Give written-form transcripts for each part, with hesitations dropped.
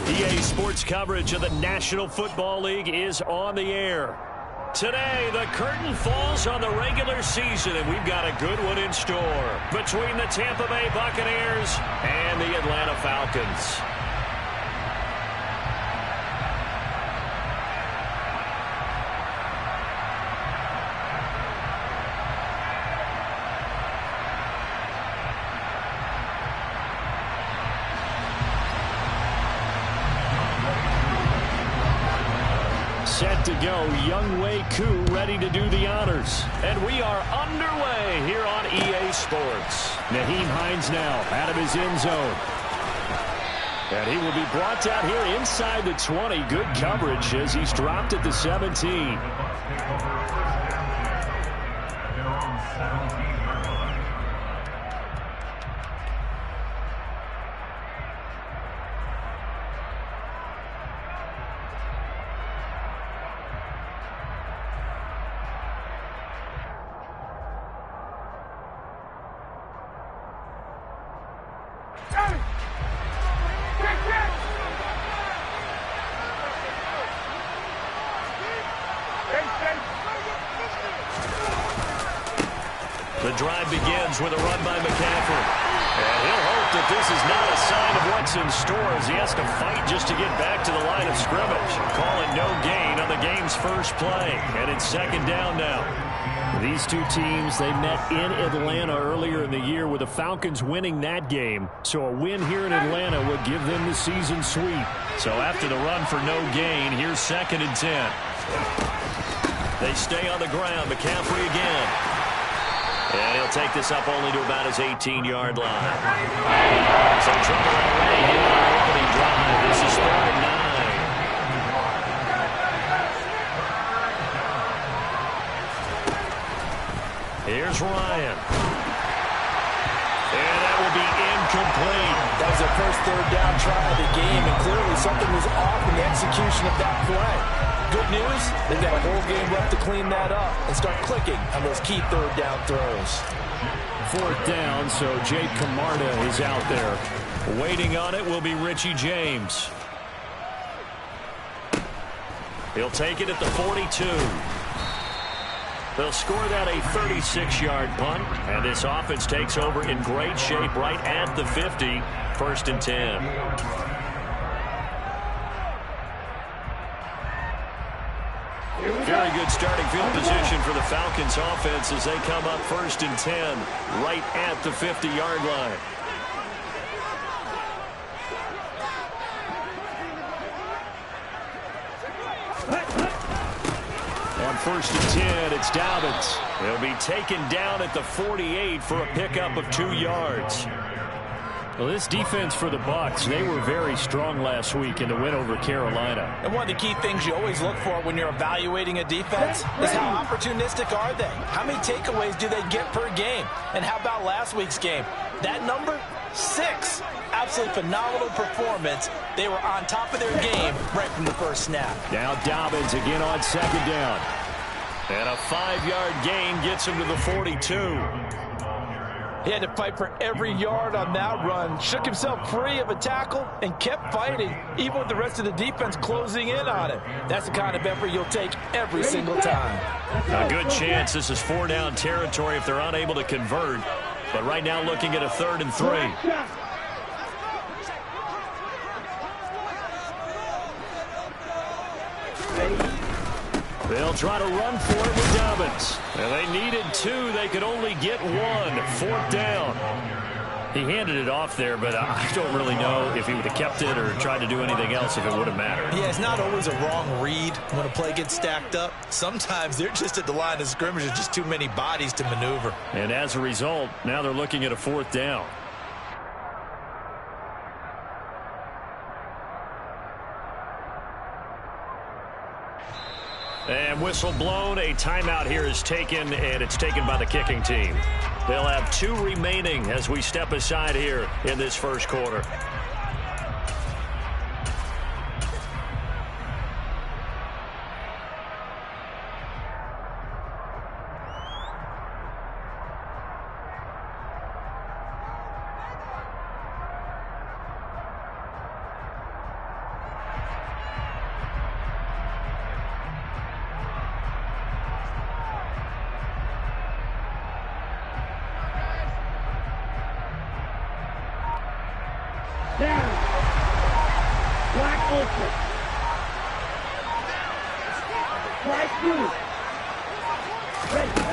EA Sports coverage of the National Football League is on the air. Today, the curtain falls on the regular season, and we've got a good one in store between the Tampa Bay Buccaneers and the Atlanta Falcons. Set to go, Young Wei Koo ready to do the honors. And we are underway here on EA Sports. Nyheim Hines now out of his end zone. And he will be brought down here inside the 20. Good coverage as he's dropped at the 17. The drive begins with a run by McCaffrey. And he'll hope that this is not a sign of what's in store as he has to fight just to get back to the line of scrimmage. Call it no gain on the game's first play. And it's second down now. These two teams, they met in Atlanta earlier in the year with the Falcons winning that game. So a win here in Atlanta would give them the season sweep. So after the run for no gain, here's second and 10. They stay on the ground. McCaffrey again. And he'll take this up only to about his 18-yard line. Some trouble already here on the opening drive. This is 3rd and 9. Here's Ryan. And that will be incomplete. That was their first third down try of the game, and clearly something was off in the execution of that play. Good news, they've got a whole game left to clean that up and start clicking on those key third down throws. 4th down, so Jake Camarda is out there. Waiting on it will be Richie James. He'll take it at the 42. They'll score that a 36-yard punt, and this offense takes over in great shape right at the 50, 1st and 10. Very good starting field position for the Falcons offense as they come up 1st and 10 right at the 50-yard line. On 1st and 10, it's Dobbins. He'll be taken down at the 48 for a pickup of 2 yards. Well, this defense for the Bucs, they were very strong last week in the win over Carolina. And one of the key things you always look for when you're evaluating a defense is how opportunistic are they? How many takeaways do they get per game? And how about last week's game? That number, 6. Absolutely phenomenal performance. They were on top of their game right from the first snap. Now Dobbins again on 2nd down. And a 5-yard gain gets him to the 42. He had to fight for every yard on that run, shook himself free of a tackle, and kept fighting, even with the rest of the defense closing in on him. That's the kind of effort you'll take every single time. A good chance this is 4-down territory if they're unable to convert. But right now looking at a 3rd and 3. They'll try to run for it with Dobbins. And they needed 2. They could only get 1. 4th down. He handed it off there, but I don't really know if he would have kept it or tried to do anything else if it would have mattered. Yeah, it's not always a wrong read when a play gets stacked up. Sometimes they're just at the line of scrimmage. There's just too many bodies to maneuver. And as a result, now they're looking at a 4th down. And whistle blown. A timeout here is taken, and it's taken by the kicking team. They'll have 2 remaining as we step aside here in this first quarter.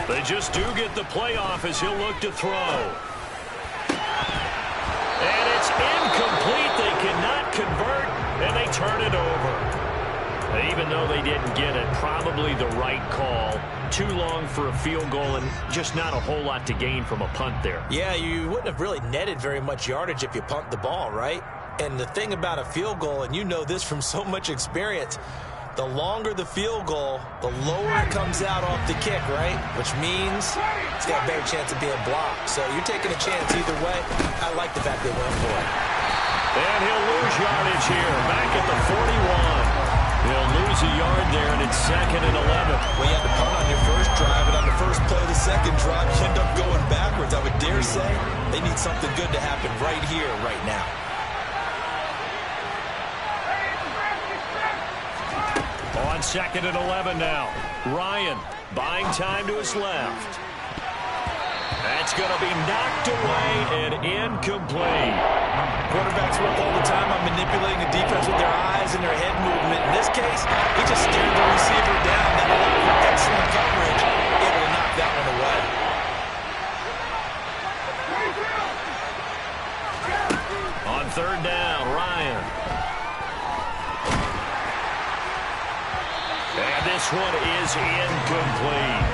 They just do get the playoff as he'll look to throw. And it's incomplete. They cannot convert, and they turn it over. Even though they didn't get it, probably the right call. Too long for a field goal and just not a whole lot to gain from a punt there. Yeah, you wouldn't have really netted very much yardage if you pumped the ball, right? And the thing about a field goal, and you know this from so much experience, the longer the field goal, the lower it comes out off the kick, right? Which means it's got a better chance of being blocked. So you're taking a chance either way. I like the fact they went for it. And he'll lose yardage here, back at the 41. He'll lose a yard there, and it's 2nd and 11. Well, you had to punt on your first drive, and on the first play of the second drive, you end up going backwards. I would dare say they need something good to happen right here, right now. On 2nd and 11 now. Ryan buying time to his left. That's going to be knocked away and incomplete. Quarterbacks work all the time on manipulating the defense with their eyes and their head movement. In this case, he just stared the receiver down. That allowed for excellent coverage, able to knock that one away. On 3rd down, Ryan. And this one is incomplete.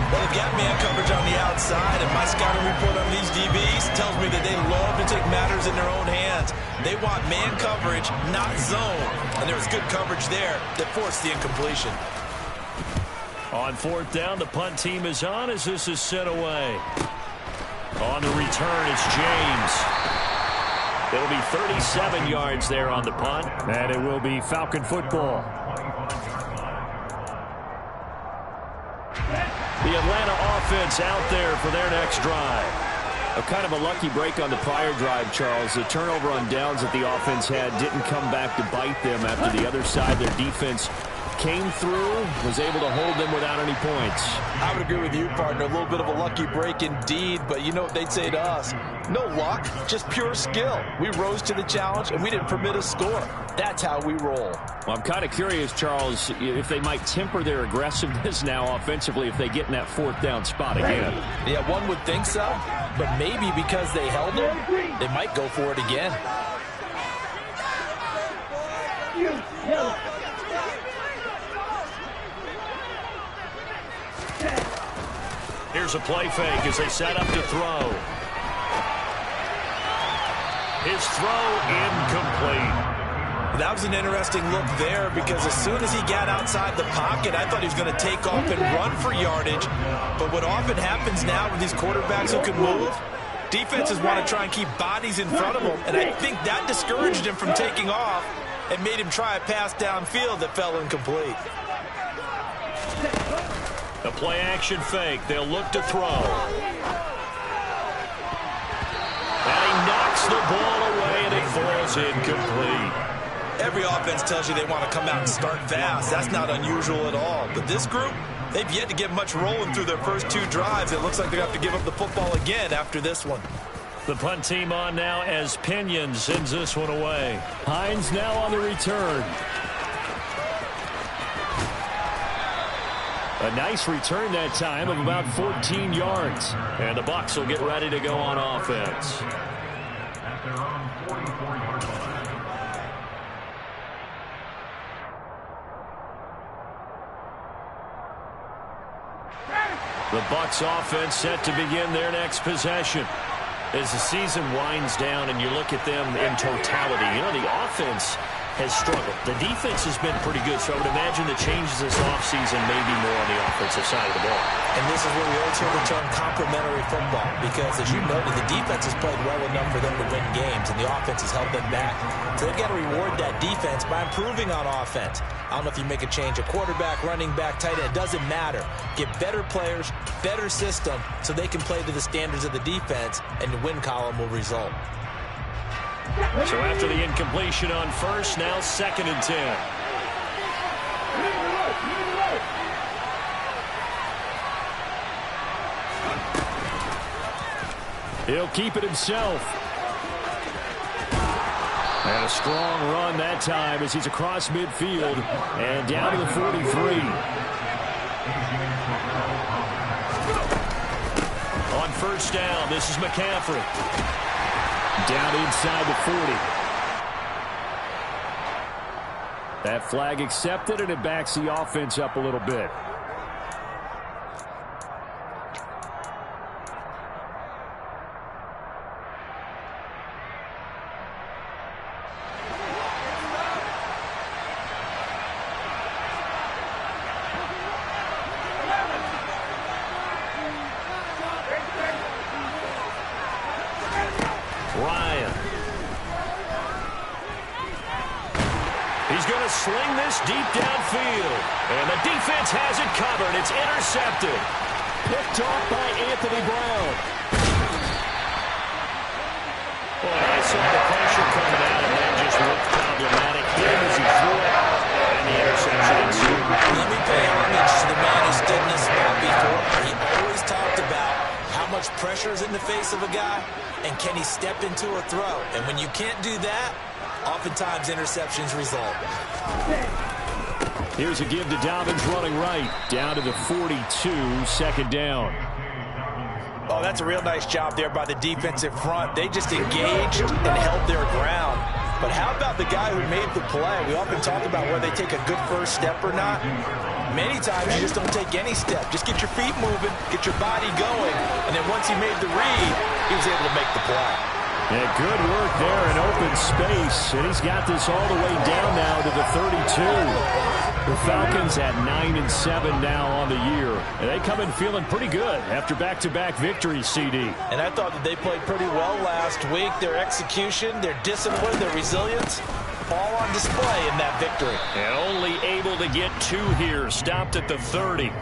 Well, they've got man coverage on the outside, and my scouting report on these DBs tells me that they love to take matters in their own hands. They want man coverage, not zone. And there was good coverage there that forced the incompletion. On 4th down, the punt team is on as this is sent away. On the return, it's James. It'll be 37 yards there on the punt, and it will be Falcon football. The Atlanta offense out there for their next drive. A kind of a lucky break on the prior drive, Charles. The turnover on downs that the offense had didn't come back to bite them after the other side. Their defense came through, was able to hold them without any points. I would agree with you, partner. A little bit of a lucky break indeed, but you know what they'd say to us? No luck, just pure skill. We rose to the challenge, and we didn't permit a score. That's how we roll. Well, I'm kind of curious, Charles, if they might temper their aggressiveness now offensively if they get in that 4th down spot again. Yeah, one would think so, but maybe because they held them, they might go for it again. Here's a play fake as they set up to throw. His throw incomplete. That was an interesting look there because as soon as he got outside the pocket, I thought he was going to take off and run for yardage. But what often happens now with these quarterbacks who can move, defenses want to try and keep bodies in front of them. And I think that discouraged him from taking off and made him try a pass downfield that fell incomplete. A play action fake. They'll look to throw. And he knocks the ball away and it falls incomplete. Every offense tells you they want to come out and start fast. That's not unusual at all. But this group, they've yet to get much rolling through their first 2 drives. It looks like they're going to have to give up the football again after this one. The punt team on now as Pinion sends this one away. Hines now on the return. A nice return that time of about 14 yards. And the Bucs will get ready to go on offense. The Bucs offense set to begin their next possession. As the season winds down and you look at them in totality, you know, the offense has struggled. The defense has been pretty good, so I would imagine the changes this offseason may be more on the offensive side of the ball. And this is where we always hear the term complementary football, because as you noted, the defense has played well enough for them to win games, and the offense has held them back. So they've got to reward that defense by improving on offense. I don't know if you make a change, a quarterback, running back, tight end, it doesn't matter. Get better players, better system, so they can play to the standards of the defense, and the win column will result. So after the incompletion on first, now 2nd and 10. He'll keep it himself. And a strong run that time as he's across midfield and down to the 43. On first down, this is McCaffrey. Down inside the 40. That flag accepted, and it backs the offense up a little bit. Sling this deep downfield. And the defense has it covered. It's intercepted. Picked off by Anthony Brown. Well, I saw the pressure coming out, and that just looked problematic. Hit him as he threw it, and the interception ensued. Let me pay homage to the man who stood in this spot before. He always talked about how much pressure is in the face of a guy, and can he step into a throw. And when you can't do that, oftentimes interceptions result. Here's a give to Dobbins running right. Down to the 42, second down. Oh, that's a real nice job there by the defensive front. They just engaged and held their ground. But how about the guy who made the play? We often talk about whether they take a good first step or not. Many times you just don't take any step. Just get your feet moving, get your body going, and then once he made the read, he was able to make the play. Yeah, good work there in open space, and he's got this all the way down now to the 32. The Falcons at 9-7 now on the year, and they come in feeling pretty good after back-to-back victories, CD. And I thought that they played pretty well last week. Their execution, their discipline, their resilience, all on display in that victory. And only able to get 2 here, stopped at the 30.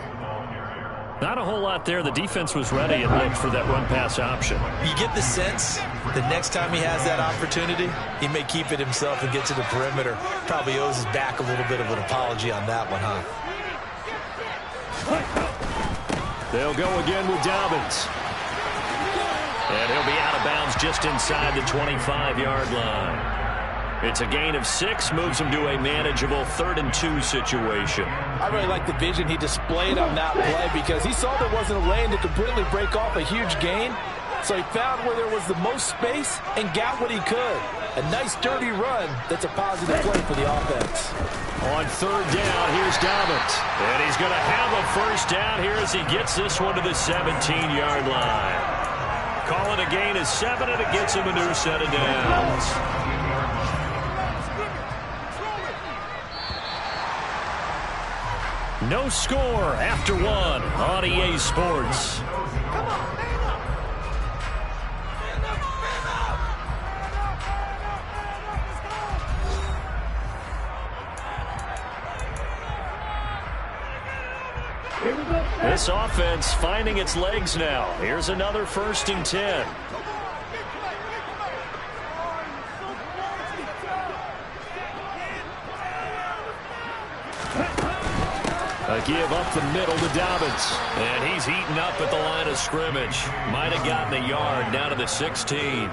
Not a whole lot there. The defense was ready and looked for that run-pass option. You get the sense that next time he has that opportunity, he may keep it himself and get to the perimeter. Probably owes his back a little bit of an apology on that one, huh? They'll go again with Dobbins. And he'll be out of bounds just inside the 25-yard line. It's a gain of 6, moves him to a manageable 3rd-and-2 situation. I really like the vision he displayed on that play because he saw there wasn't a lane to completely break off a huge gain. So he found where there was the most space and got what he could. A nice dirty run that's a positive play for the offense. On 3rd down, here's Dobbins. And he's going to have a first down here as he gets this one to the 17-yard line. Call it a gain of 7, and it gets him a new set of downs. No score after 1 on EA Sports. This offense finding its legs now. Here's another 1st and 10. A give up the middle to Dobbins. And he's eaten up at the line of scrimmage. Might have gotten a yard down to the 16.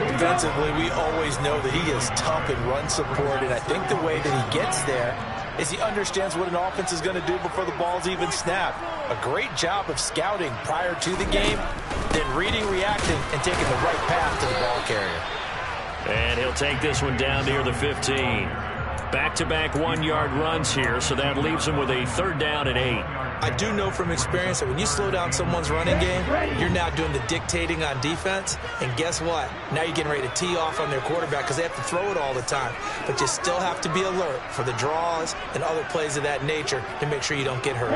Defensively, we always know that he is tough in run support, and I think the way that he gets there is he understands what an offense is going to do before the ball's even snapped. A great job of scouting prior to the game, then reading, reacting, and taking the right path to the ball carrier. And he'll take this one down near the 15. Back-to-back 1-yard runs here, so that leaves him with a 3rd down and 8. I do know from experience that when you slow down someone's running game, you're now doing the dictating on defense. And guess what? Now you're getting ready to tee off on their quarterback because they have to throw it all the time. But you still have to be alert for the draws and other plays of that nature to make sure you don't get hurt.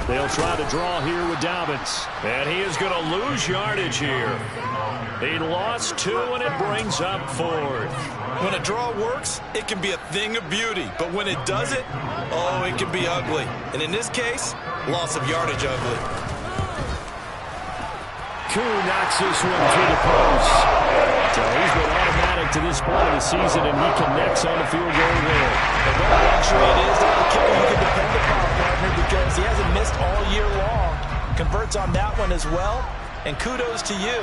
They'll try to draw here with Dobbins. And he is going to lose yardage here. He lost 2, and it brings up 4th. When a draw works, it can be a thing of beauty. But when it doesn't, oh, it can be ugly. And in this case, loss of yardage ugly. Koo knocks this one through the post. So he's been automatic to this point of the season, and he connects on the field goal there. And what a luxury it is to have a kicker you can depend upon, partner, because he hasn't missed all year long. Converts on that one as well. And kudos to you.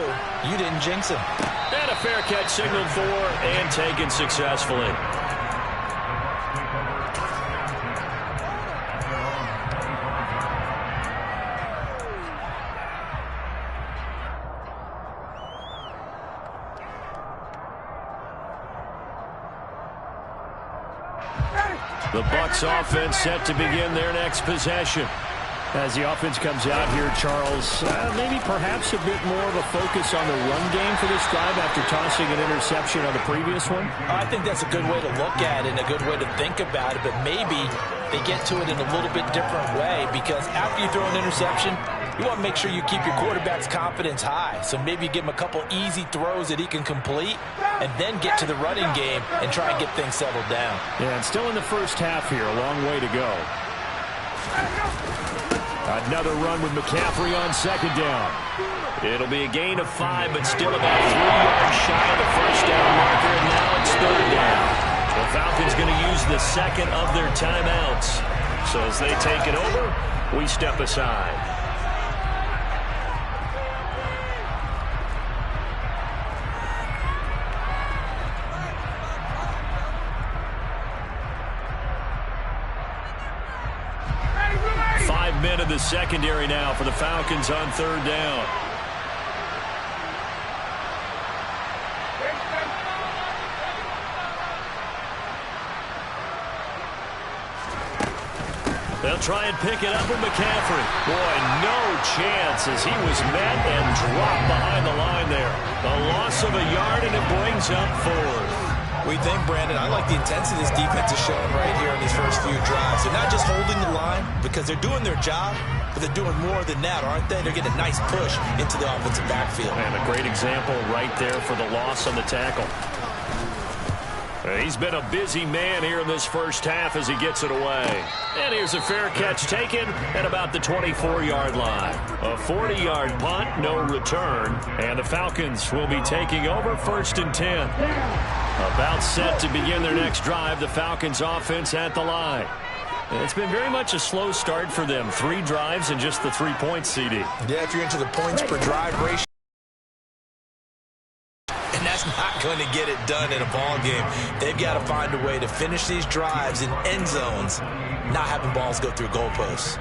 You didn't jinx him. And a fair catch signaled for and taken successfully. The Bucs offense set to begin their next possession. As the offense comes out here, Charles, maybe perhaps a bit more of a focus on the run game for this drive after tossing an interception on the previous one? I think that's a good way to look at it and a good way to think about it, but maybe they get to it in a little bit different way because after you throw an interception, you want to make sure you keep your quarterback's confidence high. So maybe you give him a couple easy throws that he can complete and then get to the running game and try and get things settled down. Yeah, and still in the first half here, a long way to go. Another run with McCaffrey on second down. It'll be a gain of 5, but still about 3 yards shy of the first down marker, and now it's third down. The Falcons going to use the second of their timeouts. So as they take it over, we step aside. Men of the secondary now for the Falcons on third down. They'll try and pick it up with McCaffrey. Boy, no chance as he was met and dropped behind the line there. A loss of a yard, and it brings up fourth. We think, Brandon, I like the intensity this defense is showing right here in these first few drives. They're not just holding the line because they're doing their job, but they're doing more than that, aren't they? They're getting a nice push into the offensive backfield. And a great example right there for the loss on the tackle. He's been a busy man here in this first half as he gets it away. And here's a fair catch taken at about the 24-yard line. A 40-yard punt, no return. And the Falcons will be taking over first and 10. About set to begin their next drive, the Falcons offense at the line. It's been very much a slow start for them. 3 drives and just the 3 points, CD. Yeah, if you're into the points per drive ratio. And that's not going to get it done in a ball game. They've got to find a way to finish these drives in end zones, not having balls go through goalposts.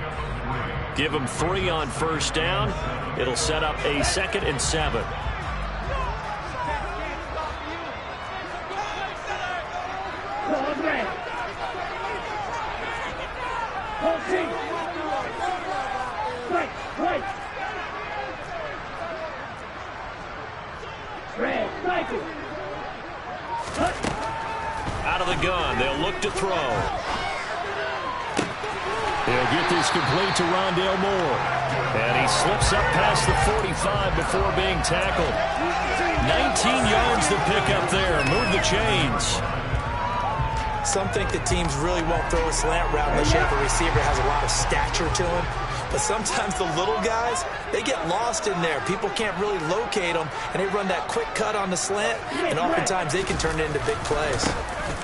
Give them 3 on first down. It'll set up a 2nd and 7. Out of the gun, they'll look to throw. He'll get this complete to Rondale Moore. And he slips up past the 45 before being tackled. 19 yards to pick up there. Move the chains. Some think that teams really won't throw a slant route unless you have a receiver that has a lot of stature to him. But sometimes the little guys, they get lost in there. People can't really locate them, and they run that quick cut on the slant, and oftentimes they can turn it into big plays.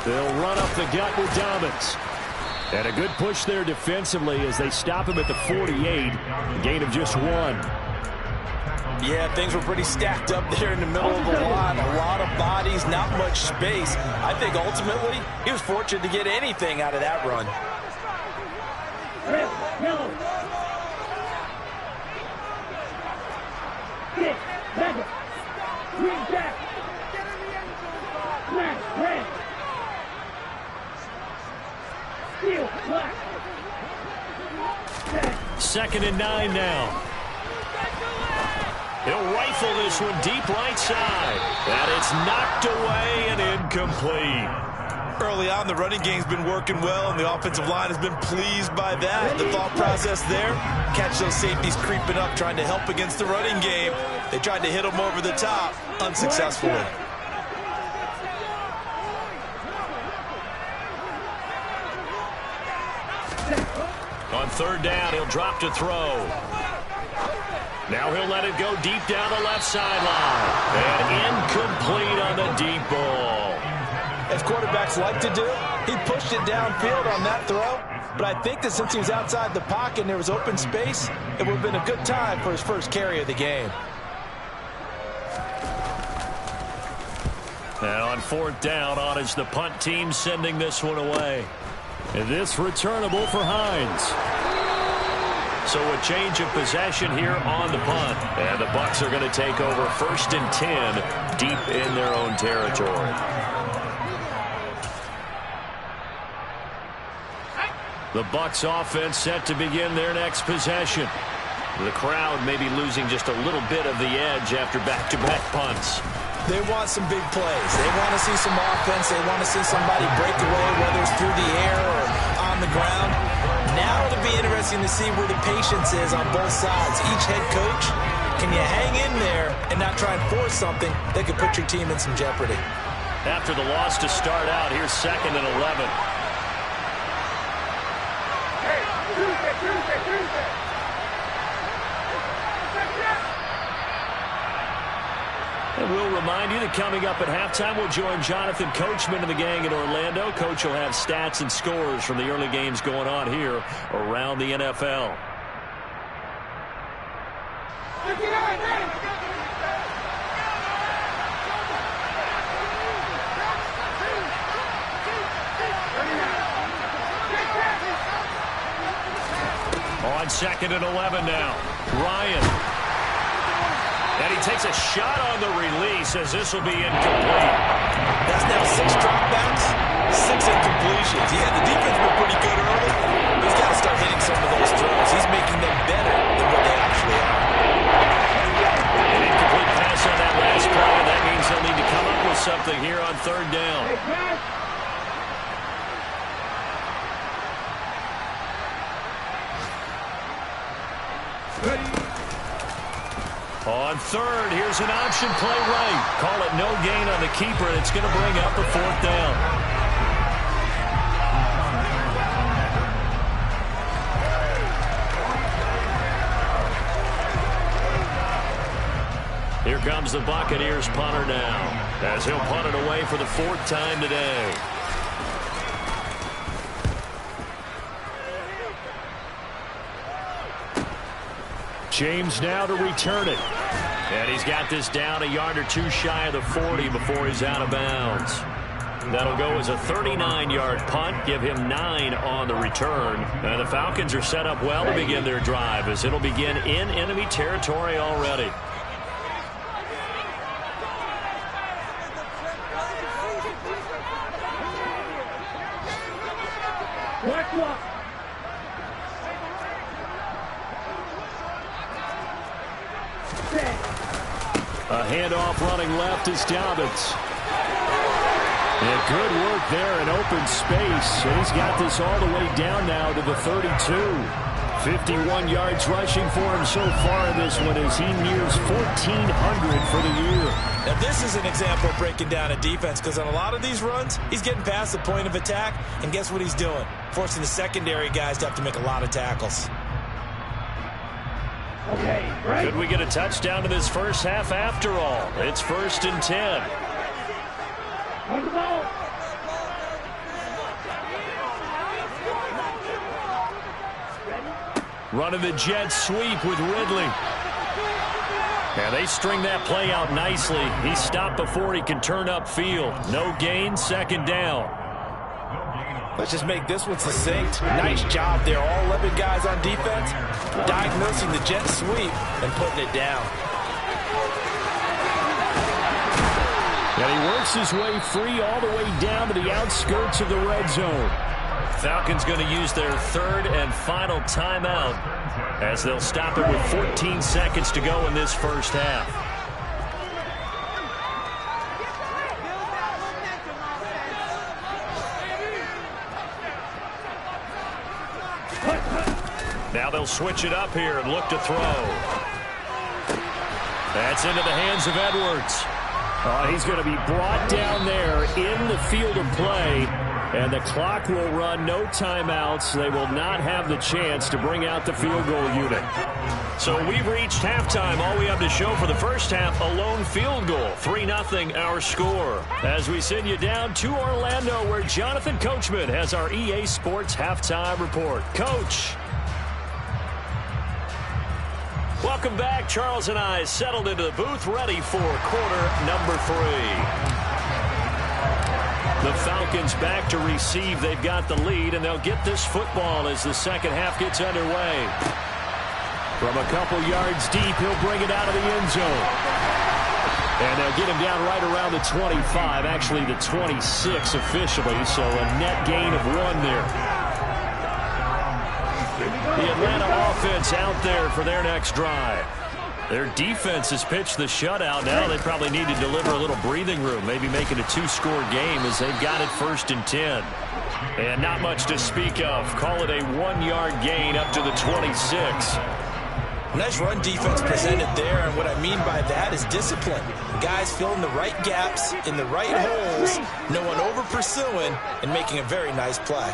They'll run up the gut with Dobbins. And a good push there defensively as they stop him at the 48. Gain of just 1. Yeah, things were pretty stacked up there in the middle of the line. A lot of bodies, not much space. I think ultimately he was fortunate to get anything out of that run. Second and 9 now. He'll rifle this one deep right side. And it's knocked away and incomplete. Early on, the running game's been working well, and the offensive line has been pleased by that. The thought process there, catch those safeties creeping up, trying to help against the running game. They tried to hit them over the top, unsuccessfully. On third down, he'll drop to throw. Now he'll let it go deep down the left sideline. And incomplete on the deep ball. As quarterbacks like to do. He pushed it downfield on that throw, but I think that since he was outside the pocket and there was open space, it would have been a good time for his first carry of the game. And on fourth down, on is the punt team sending this one away. And this returnable for Hines. So a change of possession here on the punt. And the Bucs are going to take over 1st and 10 deep in their own territory. The Bucs offense set to begin their next possession. The crowd may be losing just a little bit of the edge after back-to-back punts. They want some big plays. They want to see some offense. They want to see somebody break away, whether it's through the air or on the ground. Now it'll be interesting to see where the patience is on both sides. Each head coach, can you hang in there and not try and force something that could put your team in some jeopardy? After the loss to start out, here's 2nd and 11. And we'll remind you that coming up at halftime, we'll join Jonathan Coachman and the gang in Orlando. Coach will have stats and scores from the early games going on here around the NFL. On 2nd and 11 now. Ryan. And he takes a shot on the release as this will be incomplete. That's now 6 dropbacks, 6 incompletions. Yeah, the defense been pretty good early. He's got to start hitting some of those throws. He's making them better than what they actually are. An incomplete pass on that last play, and that means they'll need to come up with something here on 3rd down. On 3rd, here's an option play right. Call it no gain on the keeper, and it's going to bring up a 4th down. Here comes the Buccaneers punter now, as he'll punt it away for the 4th time today. James now to return it. And he's got this down a yard or two shy of the 40 before he's out of bounds. That'll go as a 39-yard punt, give him 9 on the return. And the Falcons are set up well to begin their drive as it'll begin in enemy territory already. A handoff running left is Dobbins. And good work there in open space. And he's got this all the way down now to the 32. 51 yards rushing for him so far in this one as he nears 1,400 for the year. Now this is an example of breaking down a defense, because on a lot of these runs, he's getting past the point of attack, and guess what he's doing? Forcing the secondary guys to have to make a lot of tackles. Okay, right. Could we get a touchdown in this first half after all? It's 1st and 10. On the ball. Running the jet sweep with Ridley. And they string that play out nicely. He stopped before he can turn upfield. No gain, 2nd down. Let's just make this one succinct. Nice job there. All 11 guys on defense diagnosing the jet sweep and putting it down. And he works his way free all the way down to the outskirts of the red zone. Falcons going to use their 3rd and final timeout as they'll stop it with 14 seconds to go in this first half. Now they'll switch it up here and look to throw. That's into the hands of Edwards. He's going to be brought down there in the field of play, and the clock will run, no timeouts. They will not have the chance to bring out the field goal unit. So we've reached halftime. All we have to show for the first half, a lone field goal. 3-0 our score. As we send you down to Orlando, where Jonathan Coachman has our EA Sports halftime report. Coach. Welcome back. Charles and I settled into the booth, ready for quarter number 3. The Falcons back to receive. They've got the lead, and they'll get this football as the second half gets underway. From a couple yards deep, he'll bring it out of the end zone. And they'll get him down right around the 25, actually the 26 officially, so a net gain of 1 there. The Atlanta offense out there for their next drive. Their defense has pitched the shutout. Now they probably need to deliver a little breathing room, maybe make it a 2-score game as they've got it 1st and 10. And not much to speak of. Call it a 1-yard gain up to the 26. Nice run defense presented there, and what I mean by that is discipline. Guys filling the right gaps in the right holes, no one over pursuing, and making a very nice play.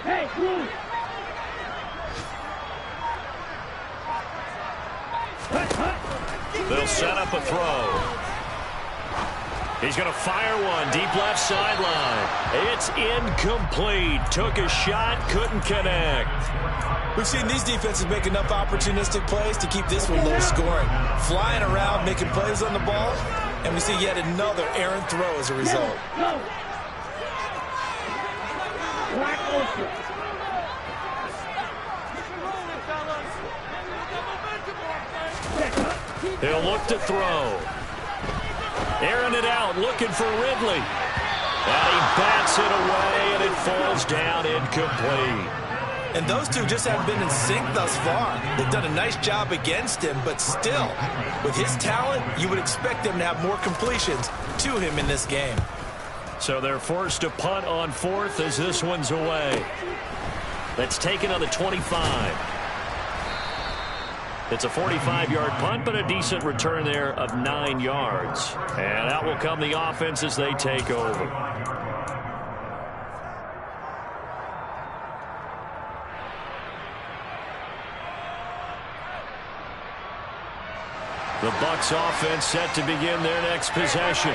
Hey, Guruz. They'll set up a throw. He's going to fire one deep left sideline. It's incomplete. Took a shot, couldn't connect. We've seen these defenses make enough opportunistic plays to keep this one low scoring. Flying around, making plays on the ball, and we see yet another errant throw as a result. Go. Black open. He'll look to throw. Airing it out, looking for Ridley. And he bats it away, and it falls down incomplete. And those two just haven't been in sync thus far. They've done a nice job against him, but still, with his talent, you would expect them to have more completions to him in this game. So they're forced to punt on 4th as this one's away. That's taken on the 25. It's a 45-yard punt, but a decent return there of 9 yards. And out will come the offense as they take over. The Bucs offense set to begin their next possession.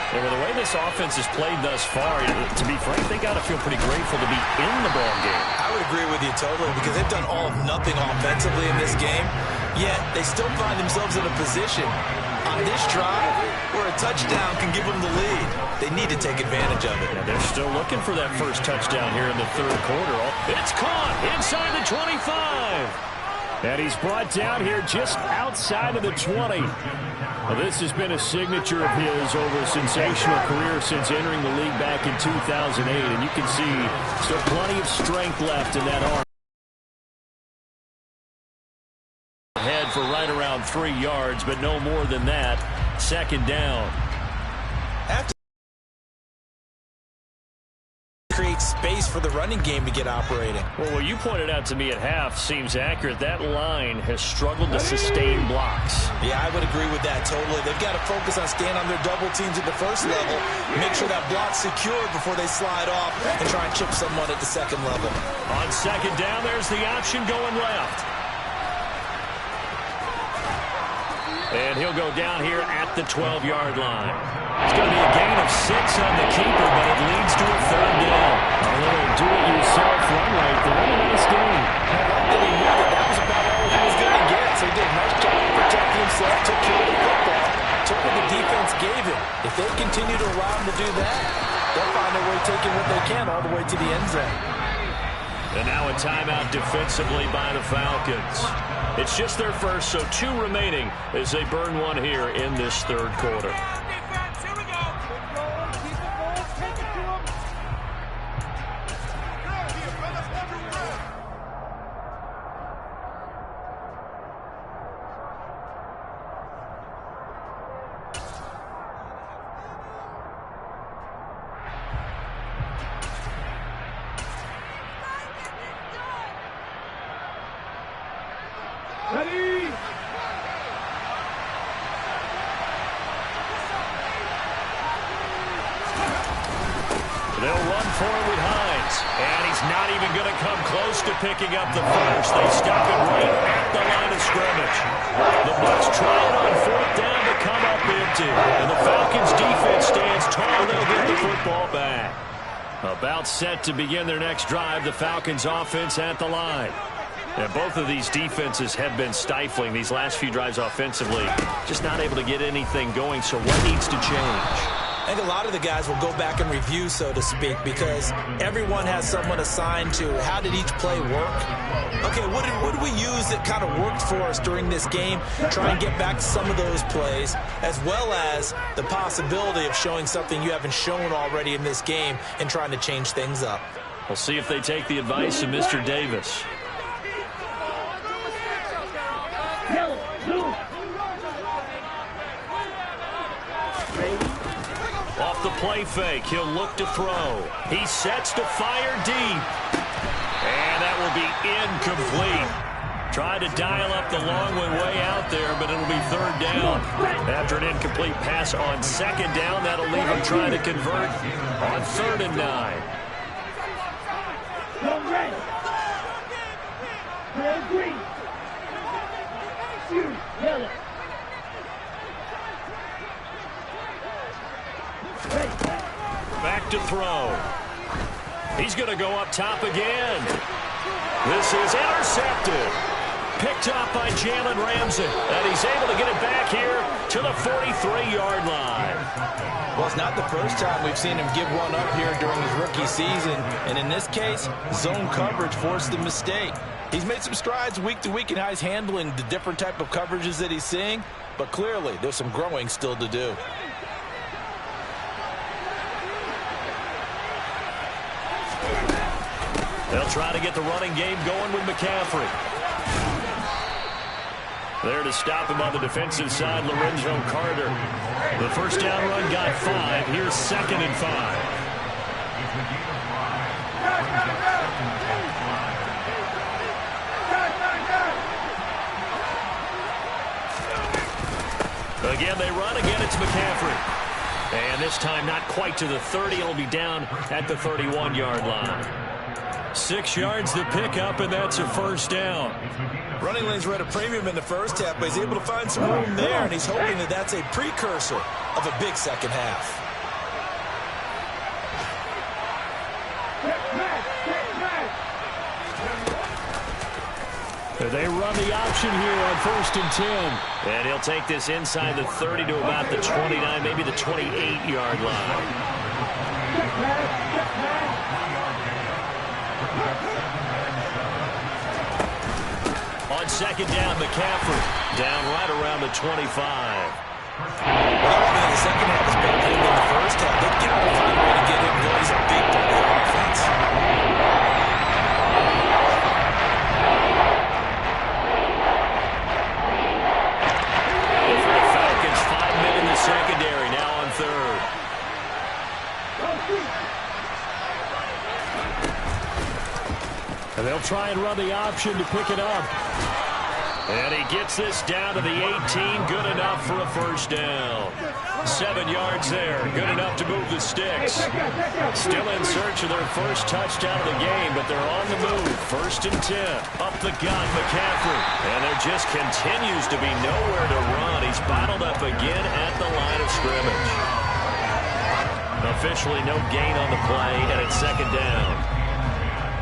And with the way this offense has played thus far, to be frank, they got to feel pretty grateful to be in the ball game. I would agree with you totally, because they've done all of nothing offensively in this game, yet they still find themselves in a position on this drive where a touchdown can give them the lead. They need to take advantage of it. And they're still looking for that first touchdown here in the 3rd quarter. It's caught inside the 25. And he's brought down here just outside of the 20. Well, this has been a signature of his over a sensational career since entering the league back in 2008. And you can see still plenty of strength left in that arm. Head for right around 3 yards, but no more than that. 2nd down. After create space for the running game to get operating. Well, what you pointed out to me at half seems accurate. That line has struggled to sustain blocks. Yeah, I would agree with that totally. They've got to focus on staying on their double teams at the first level, make sure that block's secure before they slide off and try and chip someone at the 2nd level. On 2nd down, there's the option going left. And he'll go down here at the 12-yard line. It's going to be a gain of 6 on the keeper, but it leads to a 3rd down. A little do-it-yourself run right there. What a nice game. And he knew that was about all he was going to get, so he did a nice job protecting himself, took care of the football, took what the defense gave him. If they continue to allow him to do that, they'll find their way taking what they can all the way to the end zone. And now a timeout defensively by the Falcons. It's just their first, so 2 remaining as they burn one here in this 3rd quarter. Ready? They'll run forward Hines, and he's not even going to come close to picking up the first. They stop it right at the line of scrimmage. The Bucs try it on fourth down to come up empty, and the Falcons' defense stands tall. They'll get the football back. About set to begin their next drive, the Falcons' offense at the line. And both of these defenses have been stifling these last few drives offensively. Just not able to get anything going, so what needs to change? I think a lot of the guys will go back and review, so to speak, because everyone has someone assigned to how did each play work. Okay, what did we use that kind of worked for us during this game? Try and get back to some of those plays, as well as the possibility of showing something you haven't shown already in this game and trying to change things up. We'll see if they take the advice of Mr. Davis. Off the play fake, he'll look to throw. He sets to fire deep. And that will be incomplete. Tried to dial up the long one way out there, but it'll be third down. After an incomplete pass on second down, that'll leave him trying to convert on 3rd and 9. Yellow. Back to throw. He's going to go up top again. This is intercepted. Picked up by Jalen Ramsey. And he's able to get it back here to the 43-yard line. Well, it's not the first time we've seen him give one up here during his rookie season. And in this case, zone coverage forced the mistake. He's made some strides week to week in how he's handling the different type of coverages that he's seeing. But clearly, there's some growing still to do. They'll try to get the running game going with McCaffrey. There to stop him on the defensive side, Lorenzo Carter. The first down run got 5. Here's 2nd and 5. Again, they run. Again, it's McCaffrey. And this time not quite to the 30. It'll be down at the 31-yard line. 6 yards to pick up, and that's a first down. Running lanes were at a premium in the first half, but he's able to find some room there, and he's hoping that that's a precursor of a big second half. They run the option here on 1st and 10. And he'll take this inside the 30 to about the 29, maybe the 28-yard line. On 2nd down, McCaffrey down right around the 25. Well, the second half is better than the first half. They got to find a way to get him going. He's a big part of the offense. For the Falcons, 5 men in the secondary, now on 3rd. And they'll try and run the option to pick it up. And he gets this down to the 18. Good enough for a first down. 7 yards there. Good enough to move the sticks. Still in search of their first touchdown of the game, but they're on the move. 1st and 10. Up the gut, McCaffrey. And there just continues to be nowhere to run. He's bottled up again at the line of scrimmage. Officially no gain on the play, and it's 2nd down.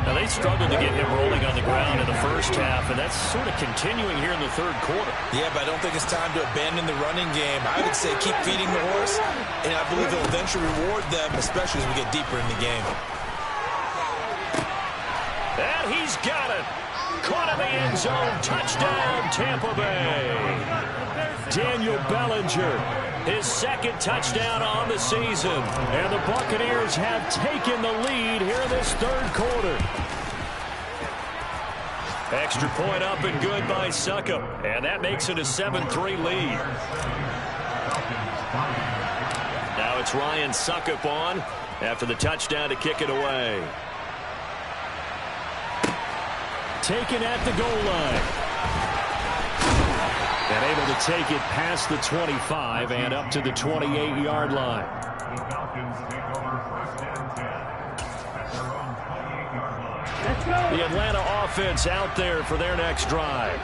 Now, they struggled to get him rolling on the ground in the first half, and that's sort of continuing here in the 3rd quarter. Yeah, but I don't think it's time to abandon the running game. I would say keep feeding the horse, and I believe he'll eventually reward them, especially as we get deeper in the game. And he's got it. Caught in the end zone. Touchdown, Tampa Bay. Daniel Bellinger, his 2nd touchdown on the season. And the Buccaneers have taken the lead here in this 3rd quarter. Extra point up and good by Succop. And that makes it a 7-3 lead. Now it's Ryan Succop on after the touchdown to kick it away. Taken at the goal line. And able to take it past the 25 and up to the 28-yard line. The Falcons take over 1st and 10 at their own 28-yard line. Let's go. The Atlanta offense out there for their next drive.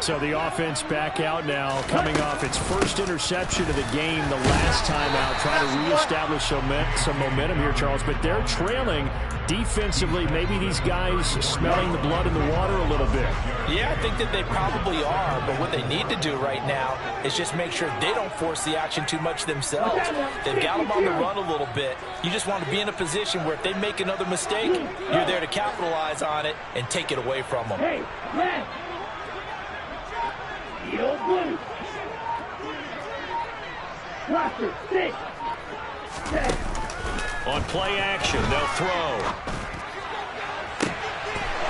So the offense back out now, coming off its first interception of the game the last time out, trying to reestablish some momentum here, Charles. But they're trailing defensively. Maybe these guys smelling the blood in the water a little bit. Yeah, I think that they probably are, but what they need to do right now is just make sure they don't force the action too much themselves. They've got them on the run a little bit. You just want to be in a position where if they make another mistake, you're there to capitalize on it and take it away from them. Hey, left. Yo, blue. Cluster, 6. 7. On play action, they'll throw.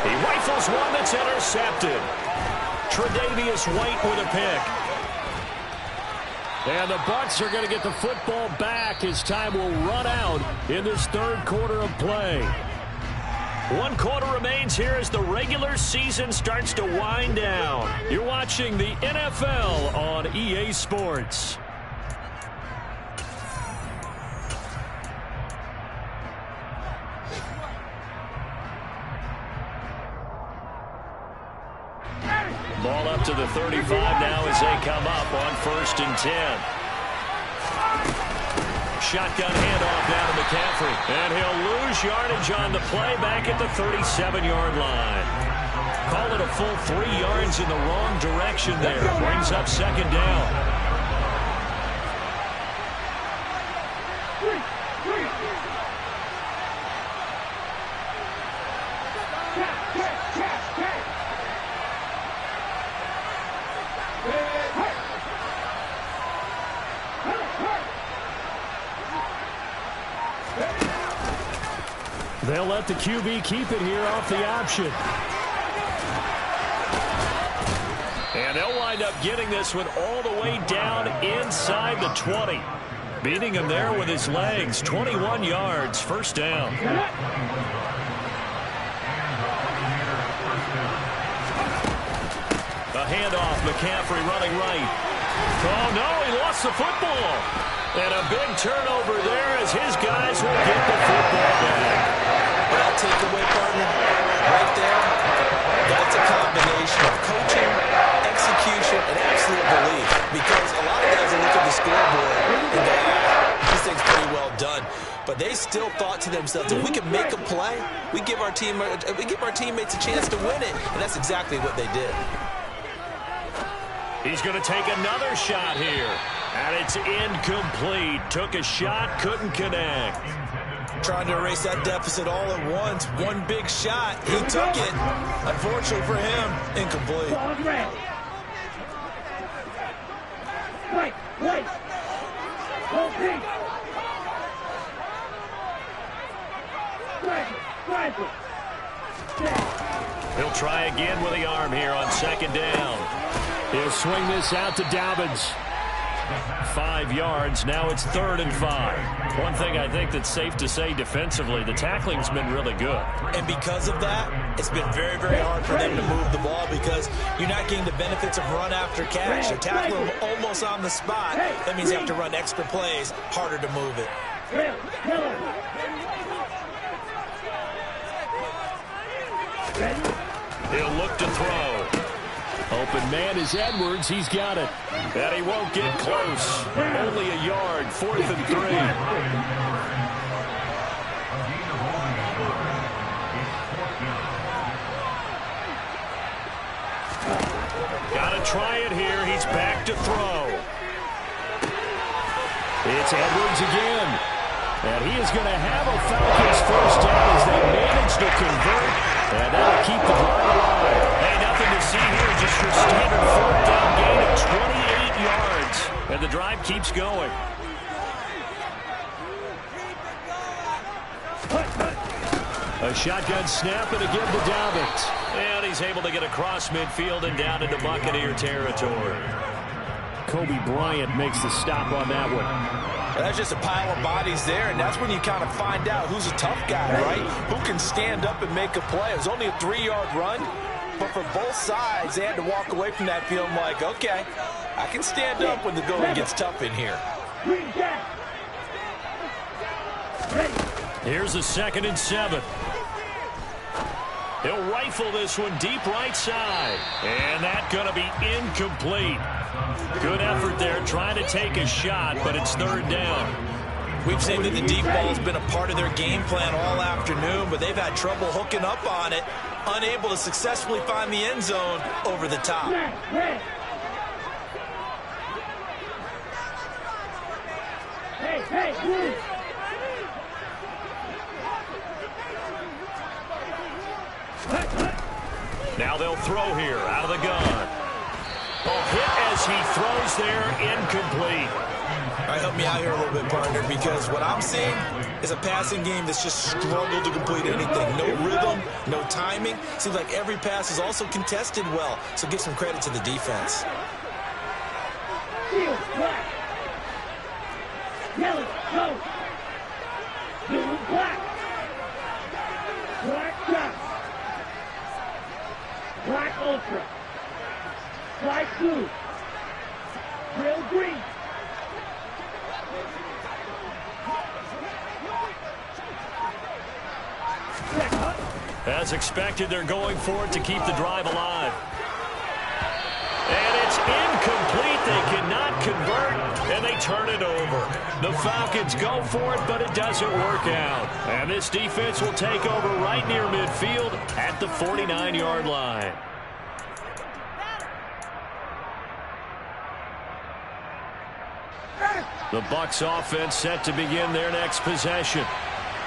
He rifles one that's intercepted. Tre'Davious White with a pick. And the Bucs are going to get the football back as time will run out in this third quarter of play. 1 quarter remains here as the regular season starts to wind down. You're watching the NFL on EA Sports. Ball up to the 35 now as they come up on 1st and 10. Shotgun handoff down to McCaffrey. And he'll lose yardage on the play back at the 37-yard line. Call it a full 3 yards in the wrong direction there. Brings up 2nd down. They'll let the QB keep it here off the option. And they'll wind up getting this one all the way down inside the 20. Beating him there with his legs. 21 yards, 1st down. A handoff, McCaffrey running right. Oh, no, he lost the football. And a big turnover there as his guys will get the football back. That takeaway, partner, right there, that's a combination of coaching, execution, and absolute belief. Because a lot of guys will look at the scoreboard and go, this thing's pretty well done. But they still thought to themselves, if we can make a play, we give our teammates a chance to win it. And that's exactly what they did. He's going to take another shot here. And it's incomplete. Took a shot, couldn't connect. Trying to erase that deficit all at once. One big shot. He took it. Unfortunately for him, incomplete. Ball's red. Wait. Hold pink. He'll try again with the arm here on 2nd down. He'll swing this out to Dobbins. 5 yards. Now it's 3rd and 5. One thing I think that's safe to say defensively, the tackling's been really good. And because of that, it's been very, very hard for them to move the ball because you're not getting the benefits of run after catch. You're tackling them almost on the spot. That means you have to run extra plays, harder to move it. He'll look to throw. Open man is Edwards. He's got it. And he won't get close. Only a yard. 4th and 3. Got to try it here. He's back to throw. It's Edwards again. And he is going to have a Falcons 1st down as they manage to convert. And that'll keep the drive alive. Hey, nothing to see here. Just your standard 4th down gain of 28 yards. And the drive keeps going. A shotgun snap and again to Dobbins. And he's able to get across midfield and down into Buccaneer territory. Kobe Bryant makes the stop on that one. That's just a pile of bodies there, and that's when you kind of find out who's a tough guy, right? Who can stand up and make a play. It was only a 3-yard run, but for both sides, they had to walk away from that feeling like, okay, I can stand up when the going gets tough in here. Here's a 2nd and 7. He'll rifle this one deep right side. And that's going to be incomplete. Good effort there trying to take a shot, but it's 3rd down. We've seen that the deep ball has been a part of their game plan all afternoon, but they've had trouble hooking up on it, unable to successfully find the end zone over the top. Hey, Guruz. Now they'll throw here out of the gun. A hit as he throws there, incomplete. All right, help me out here a little bit, partner, because what I'm seeing is a passing game that's just struggled to complete anything. No rhythm, no timing. Seems like every pass is also contested well, so give some credit to the defense. Field, black. Yellow, go. Blue, black. Black shot. Black ultra. Black blue. Real green. As expected, they're going for it to keep the drive alive. And it's incomplete. They cannot convert, and they turn it over. The Falcons go for it, but it doesn't work out. And this defense will take over right near midfield at the 49-yard line. The Bucs offense set to begin their next possession.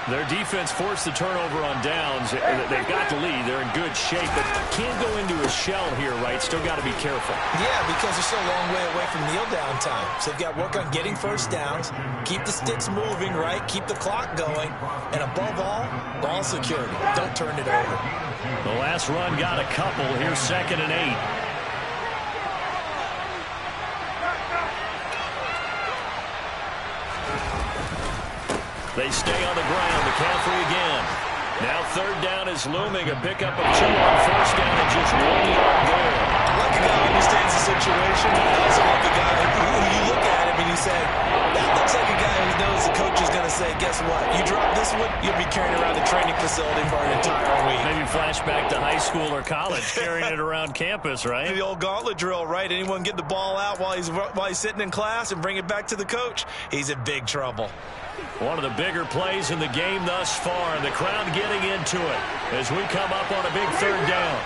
Their defense forced the turnover on downs. They've got the lead. They're in good shape, but can't go into a shell here, right? Still got to be careful. Yeah, because they're still a long way away from kneel down time. So they've got to work on getting first downs, keep the sticks moving, right? Keep the clock going. And above all, ball security. Don't turn it over. The last run got a couple. Here's 2nd and 8. They stay on the ground. McCaffrey again. Now 3rd down is looming. A pickup of 2 on 1st down and just 1 yard goal. I like a guy who understands the situation. I also like a guy who you look at him and you say, that looks like a guy who knows the coach is going to say, guess what? You drop this one, you'll be carrying around the training facility for an entire week. Maybe flashback to high school or college, carrying it around campus, right? The old gauntlet drill, right? Anyone get the ball out while he's sitting in class and bring it back to the coach, he's in big trouble. One of the bigger plays in the game thus far, and the crowd getting into it as we come up on a big 3rd down.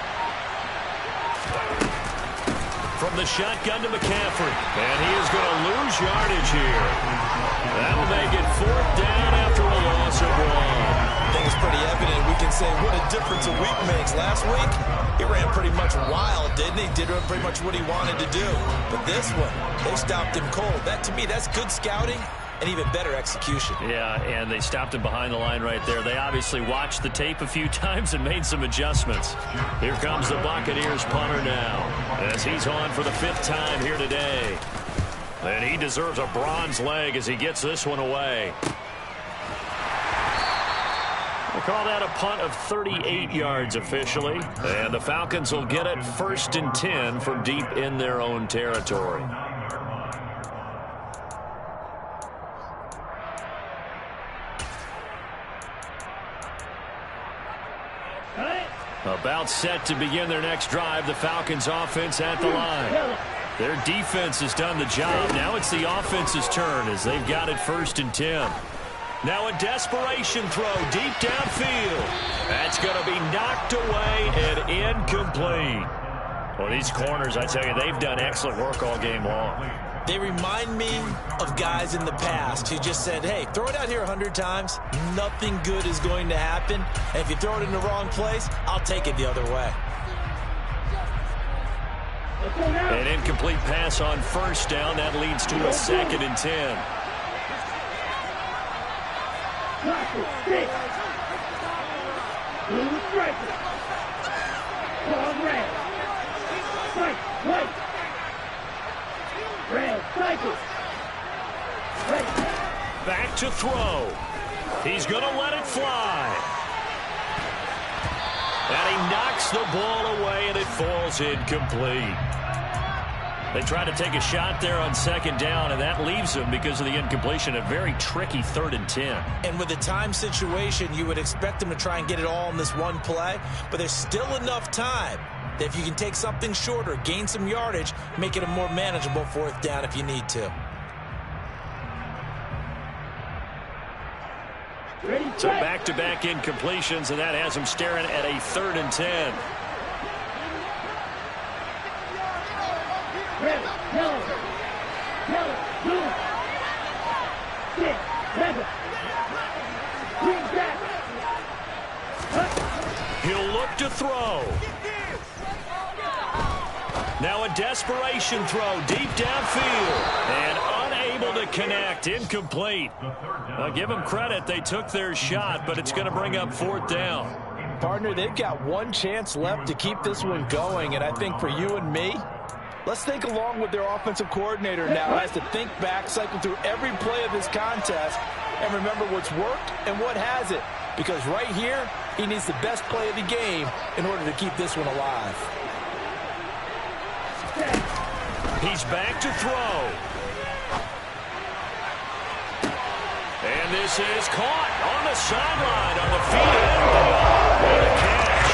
From the shotgun to McCaffrey, and he is going to lose yardage here. That'll make it 4th down after a loss of 1. I think it's pretty evident. We can say what a difference a week makes. Last week, he ran pretty much wild, didn't he? Did pretty much what he wanted to do. But this one, they stopped him cold. That, to me, that's good scouting and even better execution. Yeah, and they stopped him behind the line right there. They obviously watched the tape a few times and made some adjustments. Here comes the Buccaneers punter now, as he's on for the 5th time here today. And he deserves a bronze leg as he gets this one away. We'll call that a punt of 38 yards officially. And the Falcons will get it 1st and 10 from deep in their own territory. About set to begin their next drive, the Falcons offense at the line. Their defense has done the job. Now it's the offense's turn as they've got it 1st and 10. Now a desperation throw deep downfield. That's going to be knocked away and incomplete. Well, these corners, I tell you, they've done excellent work all game long. They remind me of guys in the past who just said, hey, throw it out here 100 times. Nothing good is going to happen. And if you throw it in the wrong place, I'll take it the other way. An incomplete pass on 1st down. That leads to a 2nd and 10. Blue striker. Strong red. White, white. Red, cycle. Back to throw. He's going to let it fly. And he knocks the ball away, and it falls incomplete. They try to take a shot there on second down, and that leaves them because of the incompletion. A very tricky 3rd and 10. And with the time situation, you would expect them to try and get it all in this one play, but there's still enough time that if you can take something shorter, gain some yardage, make it a more manageable 4th down if you need to. So back-to-back incompletions, and that has them staring at a 3rd and 10. Red, yellow, blue, 6, 7, green back. He'll look to throw. Now a desperation throw deep downfield, and unable to connect, incomplete. I'll give them credit, they took their shot, but it's going to bring up 4th down. Partner, they've got one chance left to keep this one going, and I think for you and me, let's think along with their offensive coordinator now as to think back, cycle through every play of this contest, and remember what's worked and what hasn't. Because right here, he needs the best play of the game in order to keep this one alive. He's back to throw. And this is caught on the sideline on the feet end. What a catch.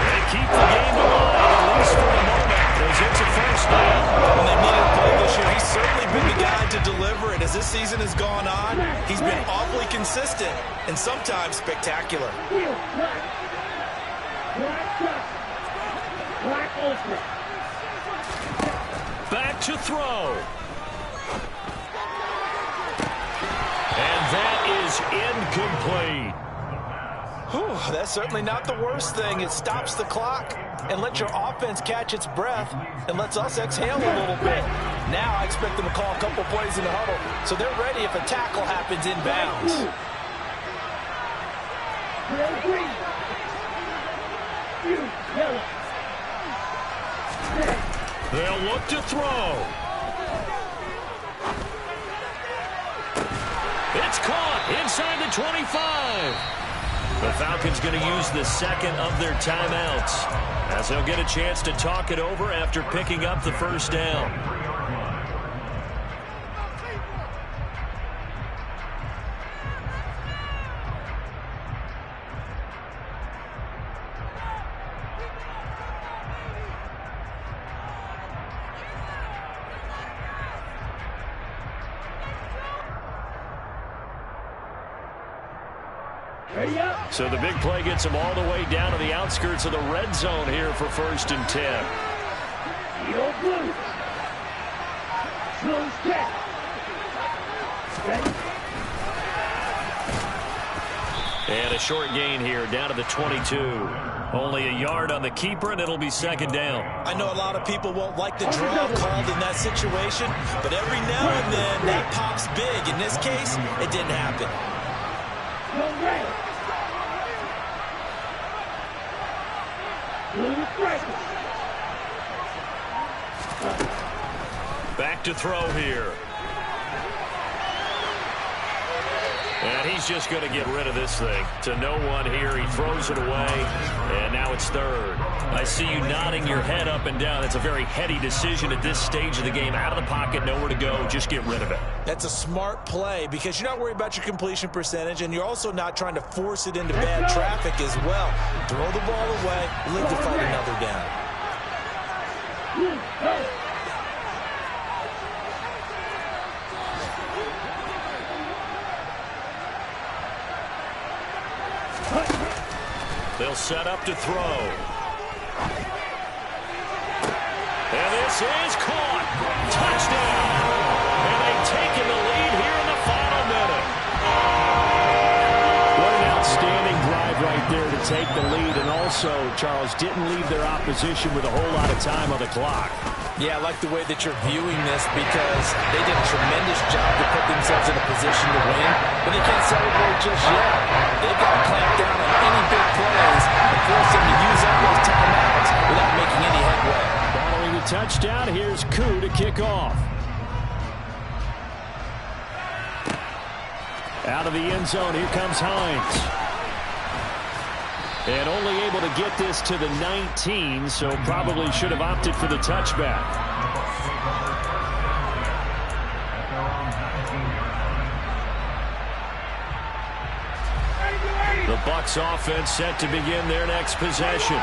They keep the game alive, at least for a moment, as it's a 1st down. When they needed a play this year, he's certainly been the guy to deliver it. As this season has gone on, he's been awfully consistent and sometimes spectacular. Black ultra. Back to throw. And that is incomplete. Whew, that's certainly not the worst thing. It stops the clock and lets your offense catch its breath and lets us exhale a little bit. Now I expect them to call a couple plays in the huddle so they're ready if a tackle happens inbounds. Red, green. Blue, yellow. They'll look to throw. It's caught inside the 25. The Falcons going to use the 2nd of their timeouts as they'll get a chance to talk it over after picking up the 1st down. So the big play gets them all the way down to the outskirts of the red zone here for 1st and 10. Yo, blue. Blue set. Ready? And a short gain here down to the 22. Only a yard on the keeper, and it'll be 2nd down. I know a lot of people won't like the draw called in that situation, but every now and then that pops big. In this case, it didn't happen. Go red. Blue striker. Back to throw here. And he's just going to get rid of this thing. To no one here. He throws it away. And now it's 3rd. I see you nodding your head up and down. That's a very heady decision at this stage of the game. Out of the pocket, nowhere to go. Just get rid of it. That's a smart play because you're not worried about your completion percentage, and you're also not trying to force it into bad traffic as well. Throw the ball away, live to fight another down. They'll set up to throw. And this is caught. Touchdown. And they've taken the lead here in the final minute. What an outstanding drive right there to take the lead. And also, Charles, didn't leave their opposition with a whole lot of time on the clock. Yeah, I like the way that you're viewing this because they did a tremendous job to put themselves in a position to win, but they can't celebrate just yet. They've got to clamp down on any big plays and force them to use up those timeouts without making any headway. Following the touchdown, here's Koo to kick off. Out of the end zone, here comes Hines. And only able to get this to the 19, so probably should have opted for the touchback. The Bucs offense set to begin their next possession.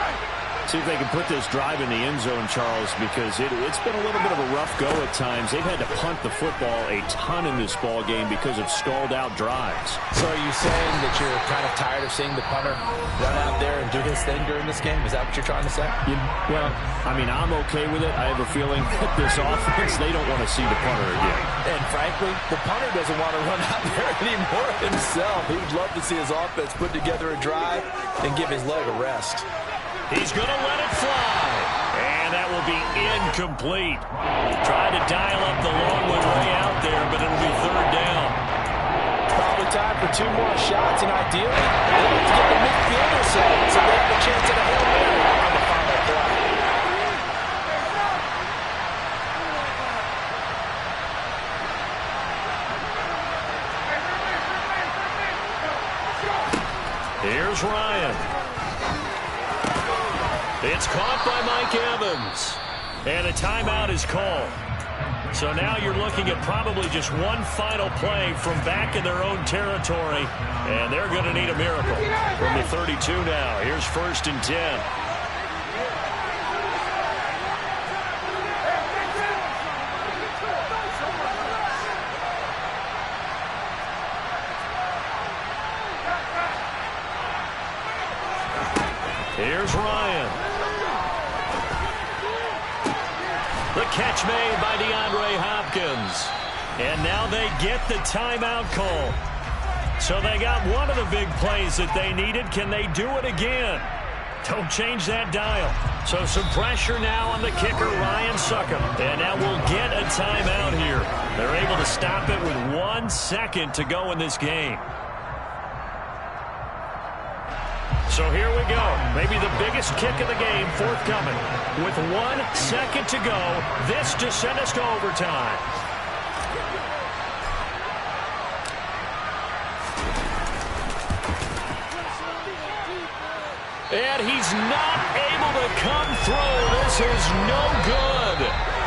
See if they can put this drive in the end zone, Charles, because it's been a little bit of a rough go at times. They've had to punt the football a ton in this ball game because of stalled-out drives. So are you saying that you're kind of tired of seeing the punter run out there and do his thing during this game? Is that what you're trying to say? Well, I mean, I'm okay with it. I have a feeling that this offense, they don't want to see the punter again. And frankly, the punter doesn't want to run out there anymore himself. He would love to see his offense put together a drive and give his leg a rest. He's going to let it fly. And that will be incomplete. Tried to dial up the long one way out there, but it'll be third down. Probably time for 2 more shots, and ideally, they like to get the midfielder side, so they have a chance at a Hail Mary on the final play. Here's Ryan. It's caught by Mike Evans. And a timeout is called. So now you're looking at probably just one final play from back in their own territory. And they're going to need a miracle. From the 32 now. Here's 1st and 10. Here's Ryan. The catch made by DeAndre Hopkins. And now they get the timeout call. So they got one of the big plays that they needed. Can they do it again? Don't change that dial. So some pressure now on the kicker, Ryan Succop. And now we'll get a timeout here. They're able to stop it with 1 second to go in this game. So here we go. Maybe the biggest kick of the game forthcoming. With 1 second to go, this to send us to overtime. And he's not able to come through. This is no good.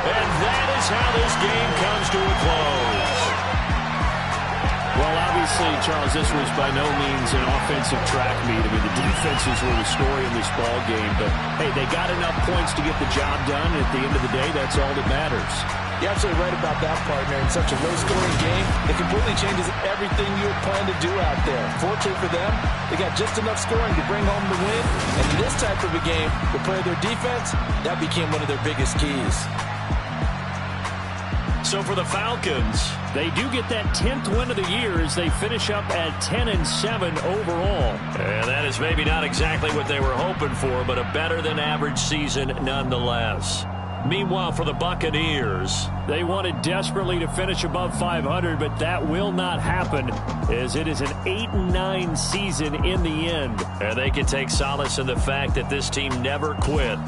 And that is how this game comes to a close. Well, obviously, Charles, this was by no means an offensive track meet. I mean, the defenses were the story in this ball game. But, hey, they got enough points to get the job done. And at the end of the day, that's all that matters. You're absolutely right about that, partner. In such a low-scoring game, it completely changes everything you had planned to do out there. Fortunately for them, they got just enough scoring to bring home the win. And in this type of a game, to play their defense, that became one of their biggest keys. So for the Falcons, they do get that 10th win of the year as they finish up at 10-7 overall. And that is maybe not exactly what they were hoping for, but a better-than-average season nonetheless. Meanwhile, for the Buccaneers, they wanted desperately to finish above 500, but that will not happen as it is an 8-9 season in the end. And they can take solace in the fact that this team never quit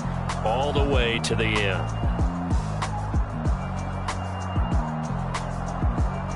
all the way to the end.